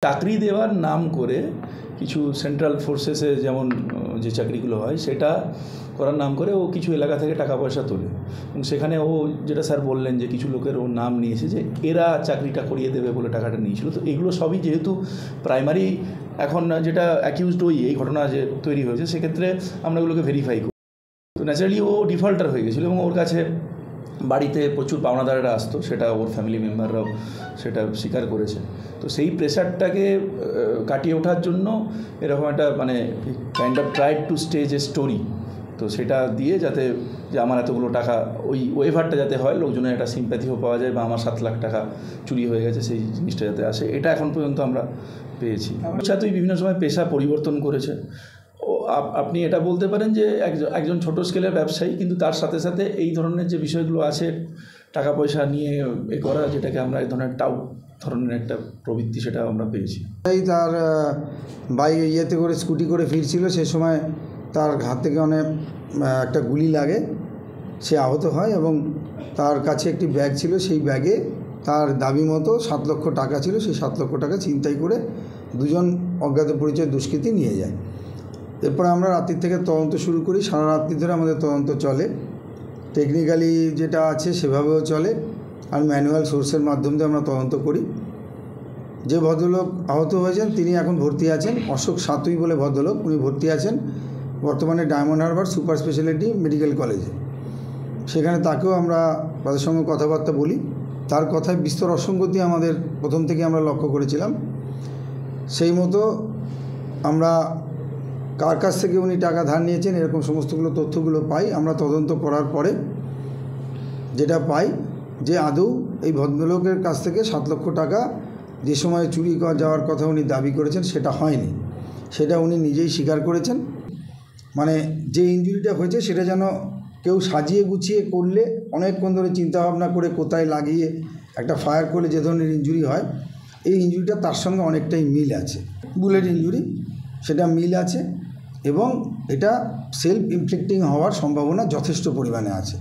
চাকরি দেওয়ার নাম করে কিছু সেন্ট্রাল ফোর্সেসে যেমন যে চাকরিগুলো হয় সেটা করার নাম করে ও কিছু এলাকা থেকে টাকা পয়সা তোলে এবং সেখানে ও যেটা স্যার বললেন যে কিছু লোকের ও নাম নিয়েছে যে এরা চাকরিটা করিয়ে দেবে বলে টাকাটা নিয়েছিল। তো এগুলো সবই যেহেতু প্রাইমারি এখন যেটা অ্যাকিউজড এই ঘটনা যে তৈরি হয়েছে সেক্ষেত্রে আমরা এগুলোকে ভেরিফাই করি। তো ন্যাচারালি ও ডিফল্টার হয়ে গেছিলো এবং ওর কাছে বাড়িতে প্রচুর পাওনাদারেরা আসতো, সেটা ওর ফ্যামিলি মেম্বাররাও সেটা স্বীকার করেছে। তো সেই প্রেশারটাকে কাটিয়ে ওঠার জন্য এরকম একটা মানে kind of tried to stage a story, তো সেটা দিয়ে যাতে যে আমার এতগুলো টাকা ওই ওয়েভারটা যাতে হয়, লোকজনের একটা সিম্প্যাথিও পাওয়া যায় বা আমার 7 লাখ টাকা চুরি হয়ে গেছে সেই জিনিসটা যাতে আসে, এটা এখন পর্যন্ত আমরা পেয়েছি। সাথেই বিভিন্ন সময় পেশা পরিবর্তন করেছে। ও আপনি এটা বলতে পারেন যে একজন ছোট স্কেলের ব্যবসায়ী, কিন্তু তার সাথে সাথে এই ধরনের যে বিষয়গুলো আছে টাকা পয়সা নিয়ে এ করা, যেটাকে আমরা এই ধরনের টাউট ধরনের একটা প্রবৃত্তি, সেটা আমরা পেয়েছি। তার ইয়েতে করে স্কুটি করে ফিরছিল, সে সময় তার হাত থেকে অনেক একটা গুলি লাগে, সে আহত হয় এবং তার কাছে একটি ব্যাগ ছিল, সেই ব্যাগে তার দাবি মতো 7 লক্ষ টাকা ছিল। সেই 7 লক্ষ টাকা ছিনতাই করে দুজন অজ্ঞাত পরিচয় দুষ্কৃতী নিয়ে যায়। এরপর আমরা রাত্রি থেকে তদন্ত শুরু করি, সারা রাত্রি ধরে আমাদের তদন্ত চলে। টেকনিক্যালি যেটা আছে সেভাবেও চলে, আর ম্যানুয়াল সোর্সের মাধ্যম দিয়ে আমরা তদন্ত করি। যে ভদ্রলোক আহত হয়েছেন তিনি এখন ভর্তি আছেন, অশোক সাতুই বলে ভদ্রলোক, উনি ভর্তি আছেন বর্তমানে diamond Harbour super speciality medical কলেজে। সেখানে তাকেও আমরা তাদের সঙ্গে কথাবার্তা বলি। তার কথায় বিস্তর অসঙ্গতি আমাদের প্রথম থেকে আমরা লক্ষ্য করেছিলাম। সেই মতো আমরা কার কাছ থেকে উনি টাকা ধার নিয়েছেন এরকম সমস্তগুলো তথ্যগুলো পাই। আমরা তদন্ত করার পরে যেটা পাই যে আদৌ এই ভদ্রলোকের কাছ থেকে 7 লক্ষ টাকা যে সময় চুরি যাওয়ার কথা উনি দাবি করেছেন সেটা হয়নি, সেটা উনি নিজেই স্বীকার করেছেন। মানে যে ইনজুরিটা হয়েছে সেটা যেন কেউ সাজিয়ে গুছিয়ে করলে, অনেকক্ষণ ধরে চিন্তাভাবনা করে কোথায় লাগিয়ে একটা ফায়ার করলে যে ধরনের ইনজুরি হয়, এই ইনজুরিটা তার সঙ্গে অনেকটাই মিল আছে। বুলেট ইনজুরি, সেটা মিল আছে এবং এটা সেলফ ইনফ্লিক্টিং হওয়ার সম্ভাবনা যথেষ্ট পরিমাণে আছে।